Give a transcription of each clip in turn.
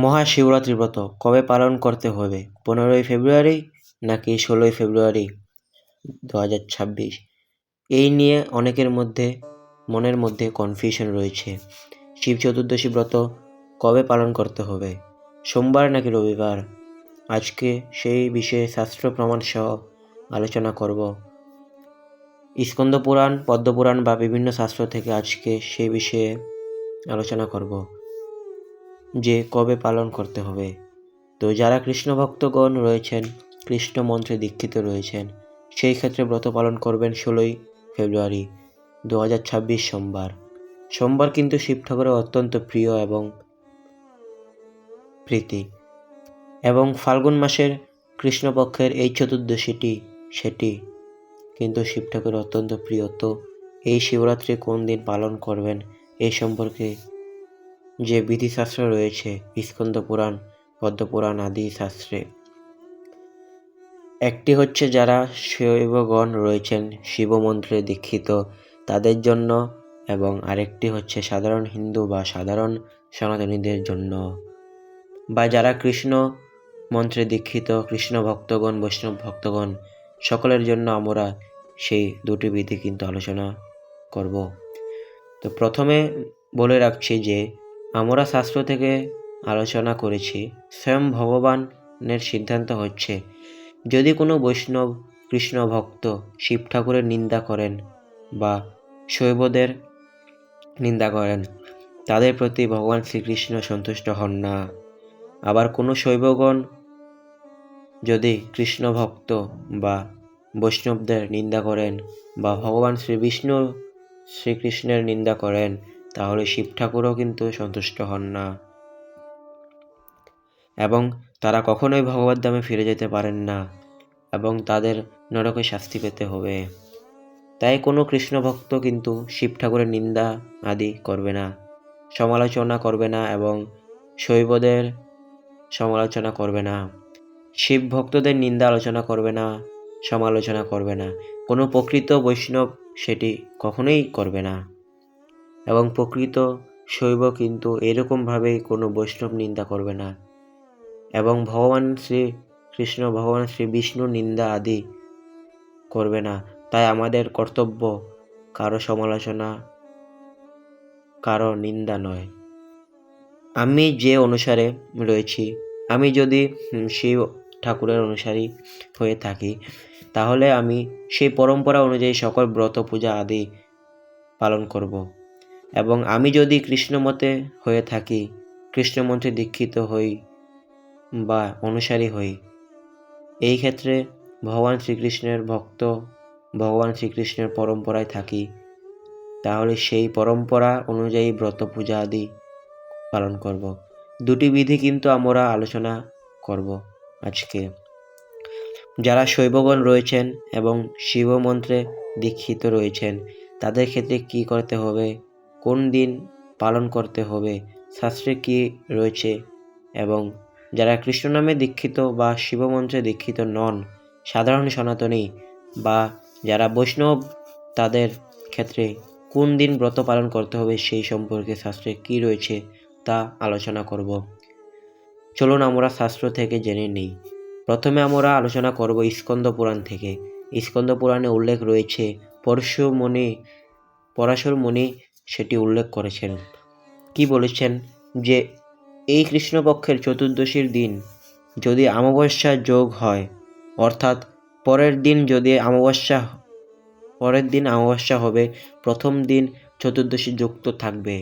মহাশিবরাত্রি ব্রত কবে পালন করতে হবে? 15ই ফেব্রুয়ারি নাকি 16ই ফেব্রুয়ারি 2026? এই নিয়ে অনেকের মনের মধ্যে কনফিউশন রয়েছে। শিব চতুর্দশী ব্রত কবে পালন করতে হবে, সোমবার নাকি রবিবার? আজকে সেই বিষয়ে শাস্ত্র প্রমাণ সহ আলোচনা করব। স্কন্দ পুরাণ, পদ্মপুরাণ বা বিভিন্ন শাস্ত্র থেকে আজকে সেই বিষয়ে আলোচনা করব যে কবে পালন করতে হবে। তো যারা কৃষ্ণ ভক্তগণ রয়েছেন, কৃষ্ণ মন্ত্রে দীক্ষিত রয়েছেন, সেই ক্ষেত্রে ব্রত পালন করবেন 16ই ফেব্রুয়ারি 2026 সোমবার। সোমবার কিন্তু শিব ঠাকুরের অত্যন্ত প্রিয় এবং প্রীতি, এবং ফাল্গুন মাসের কৃষ্ণপক্ষের এই চতুর্দশীটি সেটি কিন্তু শিব ঠাকুরের অত্যন্ত প্রিয়। তো এই শিবরাত্রি কোন দিন পালন করবেন এই সম্পর্কে যে বিধিশাস্ত্র রয়েছে স্কন্দ পুরাণ, পদ্মপুরাণ আদি শাস্ত্রে, একটি হচ্ছে যারা শৈবগণ রয়েছেন শিবমন্ত্রে দীক্ষিত তাদের জন্য, এবং আরেকটি হচ্ছে সাধারণ হিন্দু বা সাধারণ সনাতনীদের জন্য, বা যারা কৃষ্ণ মন্ত্রে দীক্ষিত কৃষ্ণ ভক্তগণ, বৈষ্ণব ভক্তগণ, সকলের জন্য আমরা সেই দুটি বিধি কিন্তু আলোচনা করব। তো প্রথমে বলে রাখছি যে আমরা শাস্ত্র থেকে আলোচনা করেছি, স্বয়ং ভগবানের সিদ্ধান্ত হচ্ছে যদি কোনো বৈষ্ণব কৃষ্ণ ভক্ত শিব ঠাকুরের নিন্দা করেন বা শৈবদের নিন্দা করেন, তাদের প্রতি ভগবান শ্রীকৃষ্ণ সন্তুষ্ট হন না। আবার কোনো শৈবগণ যদি কৃষ্ণ ভক্ত বা বৈষ্ণবদের নিন্দা করেন বা ভগবান শ্রীবিষ্ণু শ্রীকৃষ্ণের নিন্দা করেন, তাহলে শিব ঠাকুরও কিন্তু সন্তুষ্ট হন না এবং তারা কখনোই ভগবত ধামে ফিরে যেতে পারেন না এবং তাদের নরকে শাস্তি পেতে হবে। তাই কোনো কৃষ্ণ ভক্ত কিন্তু শিব ঠাকুরের নিন্দা আদি করবে না, সমালোচনা করবে না এবং শৈবদের সমালোচনা করবে না, শিব ভক্তদের নিন্দা আলোচনা করবে না, সমালোচনা করবে না। কোনো প্রকৃত বৈষ্ণব সেটি কখনোই করবে না, এবং প্রকৃত শৈব কিন্তু এরকমভাবেই কোনো বৈষ্ণব নিন্দা করবে না, এবং ভগবান শ্রী কৃষ্ণ, ভগবান শ্রী বিষ্ণুর নিন্দা আদি করবে না। তাই আমাদের কর্তব্য কারো সমালোচনা, কারো নিন্দা নয়। আমি যে অনুসারে রয়েছি, আমি যদি শিব ঠাকুরের অনুসারী হয়ে থাকি, তাহলে আমি সেই পরম্পরা অনুযায়ী সকল ব্রত পূজা আদি পালন করব। এবং আমি যদি কৃষ্ণমতে হয়ে থাকি, কৃষ্ণমন্ত্রে দীক্ষিত হই বা অনুসারী হই, এই ক্ষেত্রে ভগবান শ্রীকৃষ্ণের ভক্ত, ভগবান শ্রীকৃষ্ণের পরম্পরায় থাকি, তাহলে সেই পরম্পরা অনুযায়ী ব্রত পূজা আদি পালন করব। দুটি বিধি কিন্তু আমরা আলোচনা করব আজকে। যারা শৈবগণ রয়েছেন এবং শিব মন্ত্রে দীক্ষিত রয়েছেন, তাদের ক্ষেত্রে কি করতে হবে, কোন দিন পালন করতে হবে, শাস্ত্রে কি রয়েছে, এবং যারা কৃষ্ণ নামে দীক্ষিত বা শিব মন্ত্রে দীক্ষিত নন, সাধারণ সনাতনী বা যারা বৈষ্ণব, তাদের ক্ষেত্রে কোন দিন ব্রত পালন করতে হবে সেই সম্পর্কে শাস্ত্রে কি রয়েছে তা আলোচনা করব। চলুন আমরা শাস্ত্র থেকে জেনে নিই। প্রথমে আমরা আলোচনা করব স্কন্দ পুরাণ থেকে। স্কন্দ পুরাণে উল্লেখ রয়েছে, পরাশর মুনি সেটি উল্লেখ করেছেন। কি বলেছেন যে এই কৃষ্ণপক্ষের চতুর্দশীর দিন যদি অমাবস্যা যোগ হয়, অর্থাৎ পরের দিন অমাবস্যা হবে, প্রথম দিন চতুর্দশী যুক্ত থাকবে।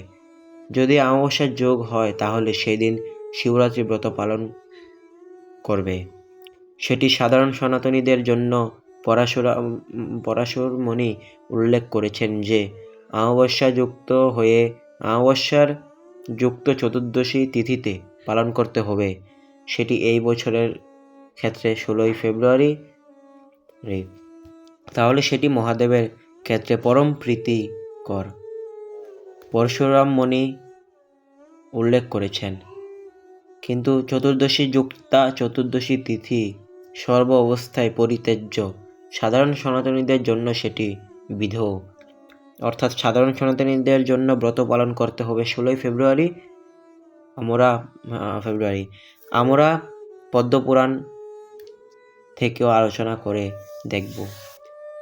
যদি অমাবস্যা যোগ হয় তাহলে সেই দিন শিবরাত্রি ব্রত পালন করবে। সেটি সাধারণ সনাতনীদের জন্য পরাশর মুনি উল্লেখ করেছেন যে অমাবস্যার যুক্ত চতুর্দশী তিথিতে পালন করতে হবে। সেটি এই বছরের ক্ষেত্রে 16ই ফেব্রুয়ারি। তাহলে সেটি মহাদেবের ক্ষেত্রে পরম প্রীতিকর। পরশুরাম মুনি উল্লেখ করেছেন। কিন্তু চতুর্দশী তিথি সর্ব অবস্থায় পরিত্যাজ্য। সাধারণ সনাতনীদের জন্য সেটি বিধৌ, অর্থাৎ সাধারণ সনাতনীদের জন্য ব্রত পালন করতে হবে 16ই ফেব্রুয়ারি আমরা ফেব্রুয়ারি আমরা পদ্মপুরাণ থেকেও আলোচনা করে দেখব।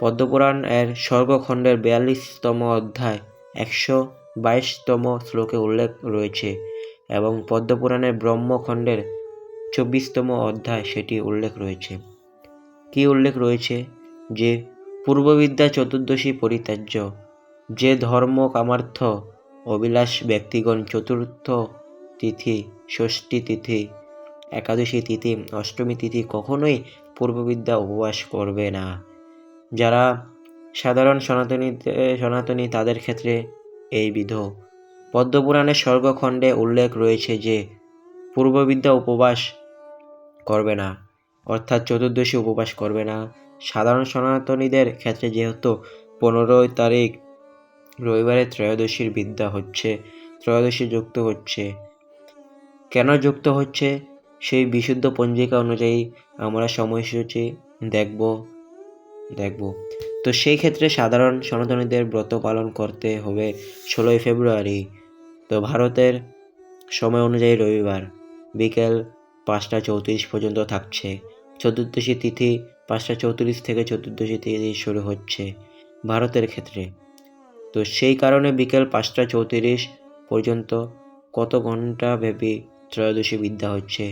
পদ্মপুরাণ এর স্বর্গখণ্ডের 42তম অধ্যায় 122তম শ্লোকে উল্লেখ রয়েছে এবং পদ্মপুরাণের ব্রহ্মখণ্ডের 24তম অধ্যায় সেটি উল্লেখ রয়েছে। কি উল্লেখ রয়েছে? যে পূর্ববিদ্যা চতুর্দশী পরিত্যাজ্য, যে ধর্ম কামার্থ অবিলাস ব্যক্তিগণ চতুর্থ তিথি, ষষ্ঠী তিথি, একাদশী তিথি, অষ্টমী তিথি কখনোই পূর্ববিদ্যা উপবাস করবে না। যারা সাধারণ সনাতনী তাদের ক্ষেত্রে এই বিধ। পদ্মপুরাণের স্বর্গখণ্ডে উল্লেখ রয়েছে যে পূর্ববিদ্যা উপবাস করবে না, অর্থাৎ চতুর্দশী উপবাস করবে না। সাধারণ সনাতনীদের ক্ষেত্রে যেহেতু 15 তারিখ রবিবারে ত্রয়োদশীর বিদ্যা হচ্ছে, ত্রয়োদশী যুক্ত হচ্ছে। কেন যুক্ত হচ্ছে সেই বিশুদ্ধ পঞ্জিকা অনুযায়ী আমরা সময়সূচি দেখব। তো সেই ক্ষেত্রে সাধারণ সনাতনীদের ব্রত পালন করতে হবে 16 ফেব্রুয়ারি। তো ভারতের সময় অনুযায়ী রবিবার বিকেল 5টা 34 পর্যন্ত থাকছে। চতুর্দশী তিথি 5টা 34 থেকে চতুর্দশী তিথি শুরু হচ্ছে ভারতের ক্ষেত্রে। তো সেই কারণে বিকেল 5টা 34 পর্যন্ত কত ঘন্টা ব্যাপী ত্রয়োদশী বিদ্যা হচ্ছে,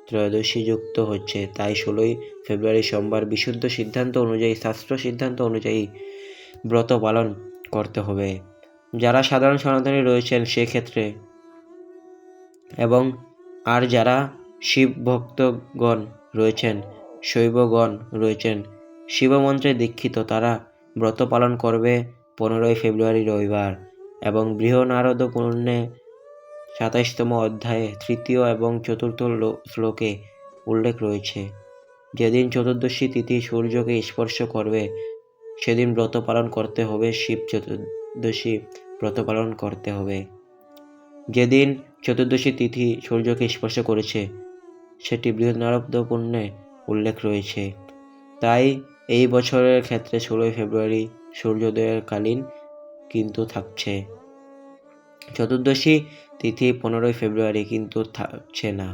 ত্রয়োদশী যুক্ত হচ্ছে। তাই 16 ফেব্রুয়ারি সোমবার বিশুদ্ধ সিদ্ধান্ত অনুযায়ী, শাস্ত্র সিদ্ধান্ত অনুযায়ী ব্রত পালন করতে হবে যারা সাধারণ সনাতনী রয়েছেন সেক্ষেত্রে, এবং আর যারা শিব ভক্তগণ রয়েছেন, শৈবগণ রয়েছেন, শিবমন্ত্রে দীক্ষিত, তারা ব্রত পালন করবে 15 ফেব্রুয়ারি রবিবার। এবং বৃহনারদ পুরাণে 27তম অধ্যায়ে 3য় এবং 4র্থ শ্লোকে উল্লেখ রয়েছে, যেদিন চতুর্দশী তিথি সূর্যকে স্পর্শ করবে সেদিন ব্রত পালন করতে হবে, শিব চতুর্দশী ব্রত পালন করতে হবে। যেদিন চতুর্দশী তিথি সূর্যকে স্পর্শ করেছে সেটি বৃহনারদ পুরাণে উল্লেখ রয়েছে। তাই এই বছরের ক্ষেত্রে 16 ফেব্রুয়ারি সূর্যোদয়ের কালীন কিন্তু থাকছে। চতুর্দশী তিথি 15 ফেব্রুয়ারি কিন্তু থাকছে না,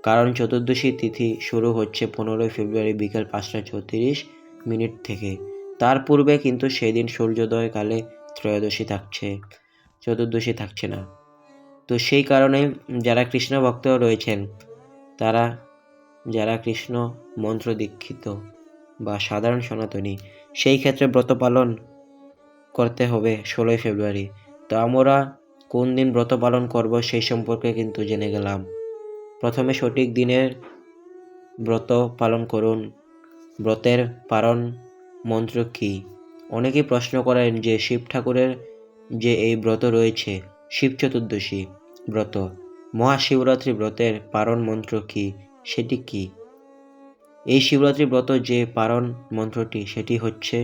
কারণ চতুর্দশী তিথি শুরু হচ্ছে 15 ফেব্রুয়ারি বিকেল 5টা 34 থেকে। তার পূর্বে কিন্তু সেদিন সূর্যোদয় কালে ত্রয়োদশী থাকছে, চতুর্দশী থাকছে না। তো সেই কারণে যারা কৃষ্ণ ভক্ত রয়েছেন, তারা যারা কৃষ্ণ মন্ত্র দীক্ষিত বা সাধারণ সনাতনী, সেই ক্ষেত্রে ব্রত পালন করতে হবে 16 ফেব্রুয়ারি। তো আমরা কোন দিন ব্রত পালন করব সেই সম্পর্কে কিন্তু জেনে গেলাম। প্রথমে সঠিক দিনের ব্রত পালন করুন। ব্রতের পালন মন্ত্র কি? অনেকেই প্রশ্ন করেন যে শিব ঠাকুরের যে এই ব্রত রয়েছে, শিব চতুর্দশী ব্রত, মহাশিবরাত্রি ব্রতের পারণ মন্ত্র কি, সেটি কি? এই শিবরাত্রি ব্রত যে পারণ মন্ত্রটি সেটি হচ্ছে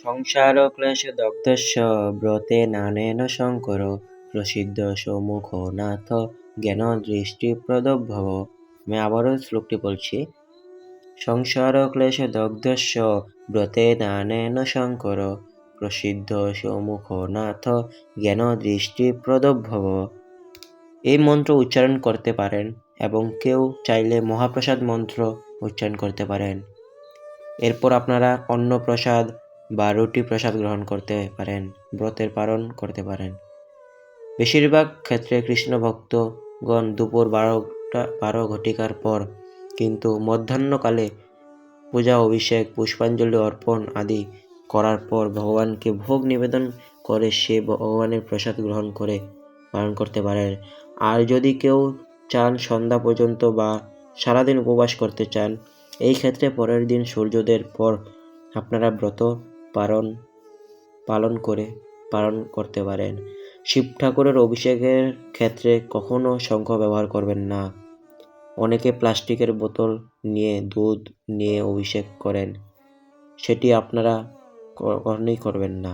সংসার ক্লেশ দগ্ধস্য ব্রতে নানেন শঙ্কর প্রসিদ্ধ সম্মুখ নাথ জ্ঞান দৃষ্টি প্রদভব। আমি আবারও শ্লোকটি বলছি। সংসার ক্লেশ দগ্ধস্য ব্রতে নানেন শঙ্কর প্রসিদ্ধ সম্মুখ নাথ জ্ঞান দৃষ্টি প্রদভব। এই মন্ত্র উচ্চারণ করতে পারেন এবং কেউ চাইলে মহাপ্রসাদ মন্ত্র উচ্চারণ করতে পারেন। এরপর আপনারা অন্ন প্রসাদ বা রুটি প্রসাদ গ্রহণ করতে পারেন, ব্রতের পালন করতে পারেন। বেশিরভাগ ক্ষেত্রে কৃষ্ণ ভক্তগণ দুপুর 12 ঘটিকার পর কিন্তু মধ্যাহ্নকালে পূজা, অভিষেক, পুষ্পাঞ্জলি অর্পণ আদি করার পর ভগবানকে ভোগ নিবেদন করে সে ভগবানের প্রসাদ গ্রহণ করে পালন করতে পারেন। আর যদি কেউ চান সন্ধ্যা পর্যন্ত বা সারাদিন উপবাস করতে চান, এই ক্ষেত্রে পরের দিন সূর্যোদয়ের পর আপনারা ব্রত পালন করতে পারেন। শিব ঠাকুরের অভিষেকের ক্ষেত্রে কখনো শঙ্খ ব্যবহার করবেন না। অনেকে প্লাস্টিকের বোতল নিয়ে দুধ নিয়ে অভিষেক করেন, সেটি আপনারা কখনোই করবেন না।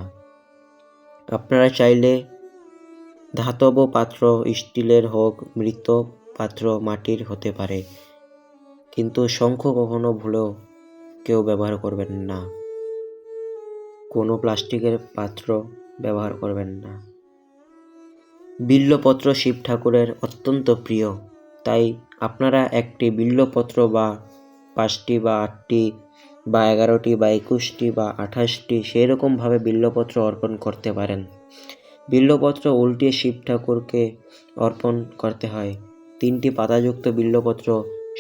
আপনারা চাইলে ধাতব পাত্র, স্টিলের হোক, মৃত পাত্র মাটির হতে পারে, কিন্তু শঙ্খ কখনো ভুলেও কেউ ব্যবহার করবেন না। কোনো প্লাস্টিকের পাত্র ব্যবহার করবেন না। বিল্বপত্র শিব ঠাকুরের অত্যন্ত প্রিয়, তাই আপনারা একটি বিল্বপত্র বা 5টি বা 8টি বা 11টি বা 21টি বা 28টি সেরকমভাবে বিল্বপত্র অর্পণ করতে পারেন। বিল্বপত্র উল্টিয়ে শিব ঠাকুরকে অর্পণ করতে হয়। 3টি পাতাযুক্ত বিল্বপত্র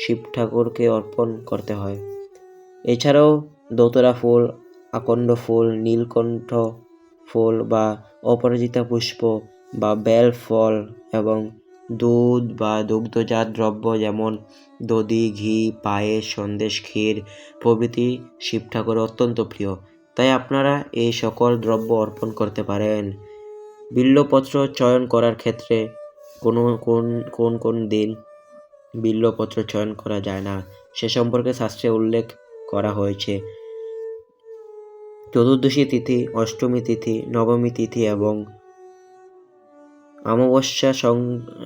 শিব ঠাকুরকে অর্পণ করতে হয়। এছাড়াও দোতারা ফুল, আকন্দ ফুল, নীলকণ্ঠ ফুল বা অপরাজিতা পুষ্প বা বেল ফল এবং দুধ বা দুগ্ধজাত দ্রব্য যেমন দধি, ঘি, পায়েস, সন্দেশ, ক্ষীর প্রভৃতি শিব ঠাকুরের অত্যন্ত প্রিয়, তাই আপনারা এই সকল দ্রব্য অর্পণ করতে পারেন। বিল্বপত্র চয়ন করার ক্ষেত্রে কোন দিন বিল্বপত্র চয়ন করা যায় না সে সম্পর্কে শাস্ত্রে উল্লেখ করা হয়েছে। চতুর্দশী তিথি, অষ্টমী তিথি, নবমী তিথি এবং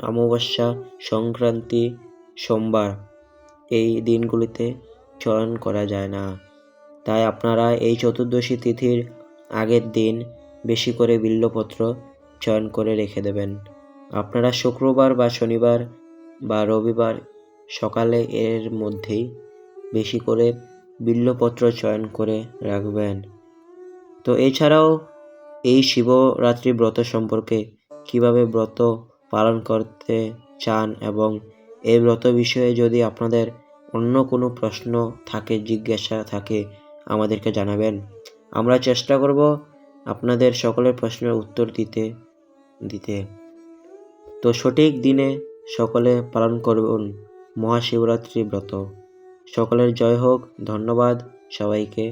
অমাবস্যা, সংক্রান্তি, সোমবার এই দিনগুলিতে চয়ন করা যায় না। তাই আপনারা এই চতুর্দশী তিথির আগের দিন বেশি করে বিল্বপত্র চয়ন করে রেখে দেবেন। আপনারা শুক্রবার বা শনিবার বা রবিবার সকালে এর মধ্যেই বেশি করে বিল্বপত্র চয়ন করে রাখবেন। তো এছাড়াও এই শিবরাত্রি ব্রত সম্পর্কে কিভাবে ব্রত পালন করতে চান এবং এই ব্রত বিষয়ে যদি আপনাদের অন্য কোনো প্রশ্ন থাকে, জিজ্ঞাসা থাকে, আমাদেরকে জানাবেন। আমরা চেষ্টা করব আপনাদের সকলের প্রশ্নের উত্তর দিতে। তো সঠিক দিনে সকলে পালন করুন মহাশিবরাত্রি ব্রত। সকলের জয় হোক। ধন্যবাদ সবাইকে।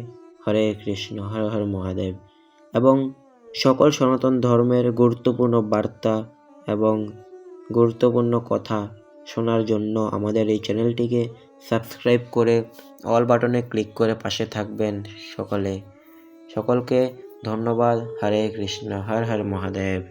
হরে কৃষ্ণ, হর হর মহাদেব। এবং সকল সনাতন ধর্মের গুরুত্বপূর্ণ বার্তা এবং গুরুত্বপূর্ণ কথা শোনার জন্য আমাদের এই চ্যানেলটিকে সাবস্ক্রাইব করে অল বাটনে ক্লিক করে পাশে থাকবেন সকলকে ধন্যবাদ। হরে কৃষ্ণ, হর হর মহাদেব।